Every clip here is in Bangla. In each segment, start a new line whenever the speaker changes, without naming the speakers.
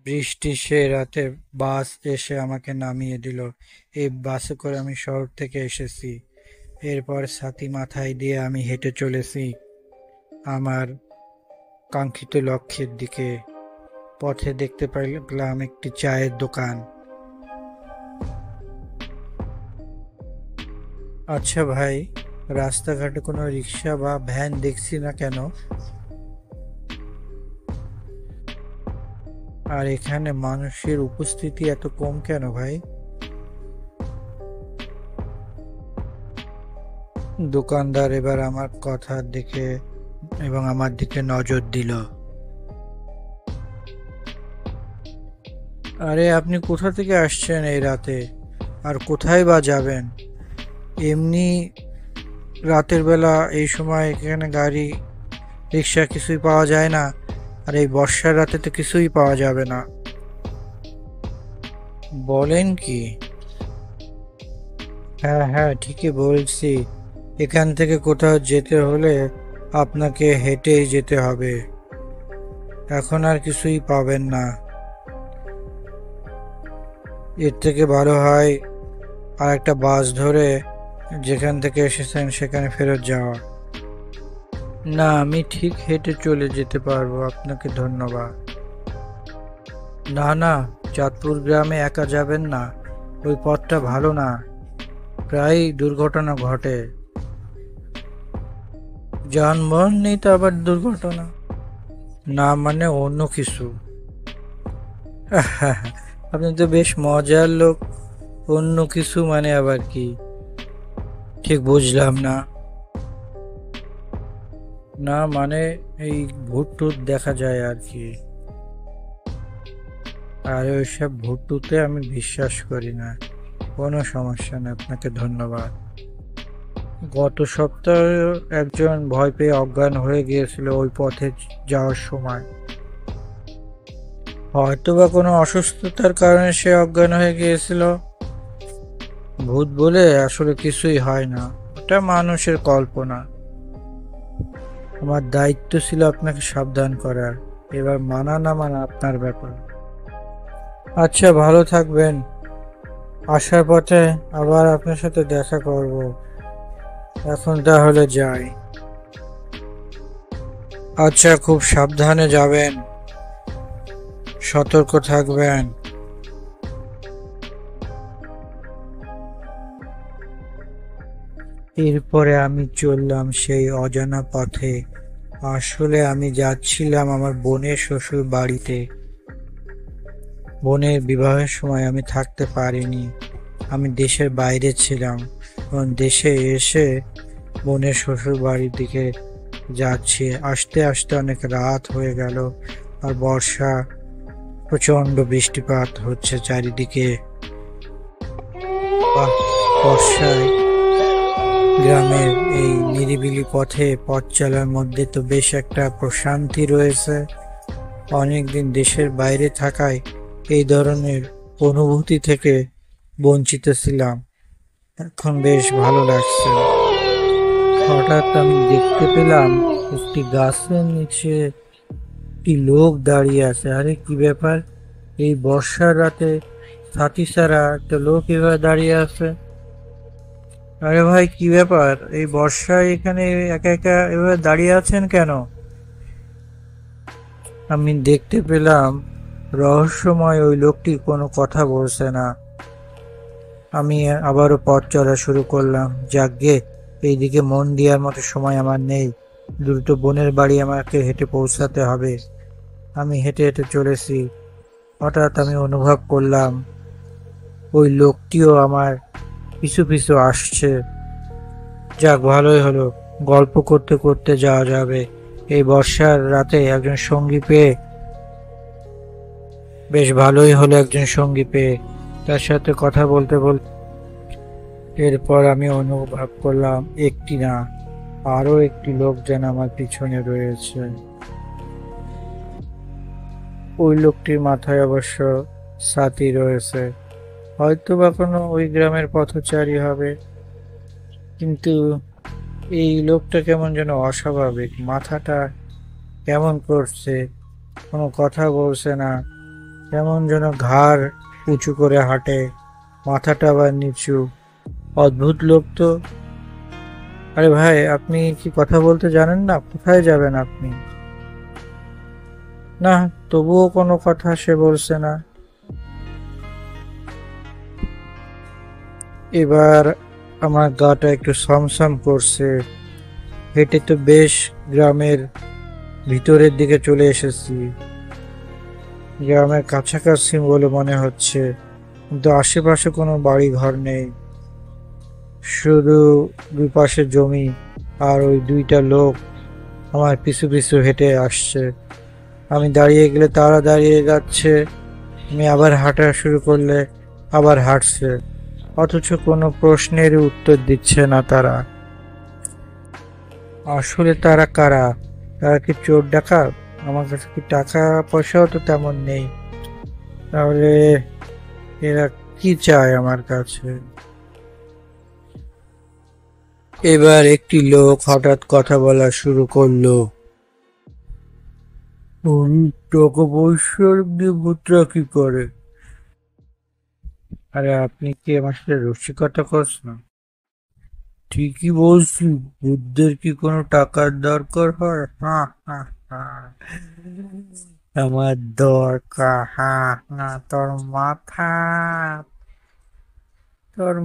বৃষ্টি সেই রাতে বাস এসে আমাকে নামিয়ে দিল। এই বাসে করে আমি শহর থেকে এসেছি। এরপর ছাতি মাথায় দিয়ে আমি হেঁটে চলেছি আমার কাঙ্ক্ষিত লক্ষ্যের দিকে। পথে দেখতে পেলাম একটি চায়ের দোকান। আচ্ছা ভাই, রাস্তাঘাটে কোনো রিক্সা বা ভ্যান দেখছি না কেন? আর এখানে মানুষের উপস্থিতি এত কম কেন ভাই? দোকানদার এবার আমার কথার দিকে এবং আমার দিকে নজর দিল। আরে আপনি কোথা থেকে আসছেন এই রাতে? আর কোথায় বা যাবেন? এমনি রাতের বেলা এই সময় এখানে গাড়ি রিক্সা কিছুই পাওয়া যায় না। আর এই বর্ষার রাতে তো কিছুই পাওয়া যাবে না। বলেন কি? হ্যাঁ হ্যাঁ, ঠিকই বলছি। এখান থেকে কোথাও যেতে হলে আপনাকে হেঁটেই যেতে হবে। এখন আর কিছুই পাবেন না। এর থেকে ভালো হয় আর একটা বাস ধরে যেখান থেকে এসেছেন সেখানে ফেরত যাওয়া। না, আমি ঠিক হেঁটে চলে যেতে পারবো, আপনাকে ধন্যবাদ। না না, চাঁদপুর গ্রামে একা যাবেন না। ওই পথটা ভালো না, প্রায় দুর্ঘটনা ঘটে। যানবাহন নেই তো আবার দুর্ঘটনা? না মানে অন্য কিছু। আপনি তো বেশ মজার লোক। অন্য কিছু মানে আবার কি? ঠিক বুঝলাম না। না মানে এই ভূত টুত দেখা যায় আর কি। আর ওইসব ভূত টুতে আমি বিশ্বাস করি না। কোনো সমস্যা নেই, আপনাকে ধন্যবাদ। গত সপ্তাহে একজন ভয় পেয়ে অজ্ঞান হয়ে গিয়েছিল ওই পথে যাওয়ার সময়। হয়তোবা কোনো অসুস্থতার কারণে সে অজ্ঞান হয়ে গিয়েছিল। ভূত বলে আসলে কিছুই হয় না, ওটা মানুষের কল্পনা। আমার দায়িত্ব ছিল আপনাকে সাবধান করার। এবার মানা না মানা আপনার ব্যাপার। আচ্ছা, ভালো থাকবেন। আসার পথে আবার আপনার সাথে দেখা করব। এখন তাহলে যাই। আচ্ছা, খুব সাবধানে যাবেন, সতর্ক থাকবেন। এরপরে আমি চললাম সেই অজানা পথে। আসলে আমি যাচ্ছিলাম আমার বোনের শ্বশুর বাড়িতে। বোনের বিবাহের সময় আমি থাকতে পারিনি। আমি দেশের বাইরে ছিলাম এবং দেশে এসে বোনের শ্বশুর বাড়ির দিকে যাচ্ছি। আসতে আসতে অনেক রাত হয়ে গেল। আর বর্ষা, প্রচন্ড বৃষ্টিপাত হচ্ছে চারিদিকে। বর্ষায় গ্রামের এই নিরিবিলি পথে পথ চলার মধ্যে তো বেশ একটা প্রশান্তি রয়েছে। অনেকদিন দেশের বাইরে থাকায় এই ধরনের অনুভূতি থেকে বঞ্চিত ছিলাম। এখন বেশ ভালো লাগছে। হঠাৎ আমি দেখতে পেলাম একটি গাছের নিচে একটি লোক দাঁড়িয়ে আছে। আরে কি ব্যাপার? এই বর্ষার রাতে ছাতি ছাড়া একটা লোক এভাবে দাঁড়িয়ে আছে। আরে ভাই, কি ব্যাপার? এই বর্ষায় এখানে একা একা এভাবে দাঁড়িয়ে আছেন কেন? আমি দেখতে পেলাম রহস্যময় ওই লোকটি কোনো কথা বলছে না। আমি আবারও পথ চলা শুরু করলাম। যাকগে, এইদিকে মন দেওয়ার মতো সময় আমার নেই। দ্রুত বোনের বাড়ি আমাকে হেঁটে পৌঁছাতে হবে। আমি হেঁটে হেঁটে চলেছি। হঠাৎ আমি অনুভব করলাম ওই লোকটিও আমার পিছু পিছু আসছে। যাক, ভালোই হলো, গল্প করতে করতে যাওয়া যাবে। এই বর্ষার রাতে একজন সঙ্গী পেয়ে বেশ ভালোই হলো। একজন সঙ্গী পেয়ে তার সাথে কথা বলতে বলতে এরপর আমি অনুভব করলাম একটি না, আরো একটি লোক যেন আমার পিছনে রয়েছে। ওই লোকটির মাথায় অবশ্য ছাতি রয়েছে। হয়তো বা কোনো ওই গ্রামের পথচারী হবে। কিন্তু এই লোকটা কেমন যেন অস্বাভাবিক, মাথাটা কেমন করছে, কোনো কথা বলছে না কেমন যেন ঘাড় উঁচু করে হাঁটে, মাথাটা আবার নিচু। অদ্ভুত লোক তো। আরে ভাই, আপনি কি কথা বলতে জানেন না? কোথায় যাবেন আপনি? না, তবুও কোনো কথা সে বলছে না। এবার আমার গাটা একটু ছমছম করছে। হেঁটে তো বেশ গ্রামের ভিতরের দিকে চলে এসেছি, গ্রামের কাছাকাছি বলে মনে হচ্ছে, কিন্তু আশেপাশে কোনো বাড়ি ঘর নেই, শুধু দুই পাশে জমি। আর ওই দুইটা লোক আমার পিছু পিছু হেঁটে আসছে। আমি দাঁড়িয়ে গেলে তারা দাঁড়িয়ে যাচ্ছে, আমি আবার হাঁটা শুরু করলে আবার হাঁটছে, অথচ কোনো প্রশ্নের উত্তর দিচ্ছে না তারা। আসলে তারা কারা? তারা কি চোর ডাকাত? আমার কাছে কি টাকা পয়সাও তো তেমন নেই, তাহলে এরা কি চায় আমার কাছে? এবার একটি লোক হঠাৎ কথা বলা শুরু করলো। টাকা পয়সার দিয়ে ভূতরা কি করে? আরে আপনি কি আমার সাথে রসিকতা করছেন? ঠিকই বলছি, ভূতদের কি কোনো টাকার দরকার হয়? হা হা হা। আমার দরকার, হা হা, তোর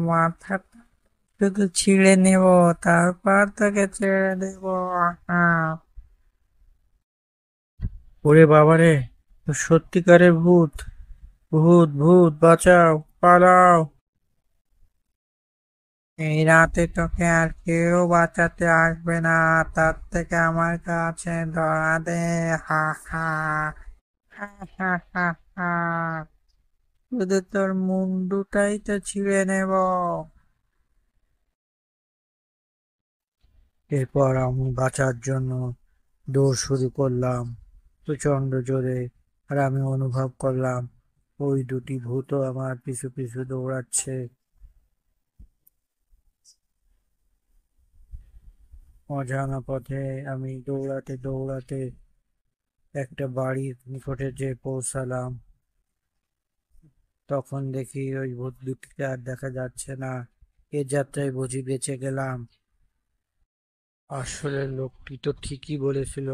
মাথা শুধু ছিঁড়ে নেব, তারপর তোকে ছেড়ে দেব। হা। ওরে বাবারে, তো সত্যিকারের ভূত! ভূত ভূত, বাঁচাও, পালাও! এই রাতে তোকে আর কেউ বাঁচাতে আসবে না, তার থেকে আমার কাছে ধরা দে। হা হা হা হা হা হা। শুধু তোর মুন্ডুটাই তো ছিঁড়ে নেব। এরপর আমি বাঁচার জন্য দৌড় শুরু করলাম প্রচন্ড জোরে। আর আমি অনুভব করলাম ওই দুটি ভূতও আমার পিছু পিছু দৌড়াচ্ছে। অজানা পথে আমি দৌড়াতে দৌড়াতে একটা বাড়ির নিকটে যে পৌঁছালাম, তখন দেখি ওই ভূত দুটিকে আর দেখা যাচ্ছে না। এ যাত্রায় বুঝি বেঁচে গেলাম। আসলে লোকটি তো ঠিকই বলেছিল,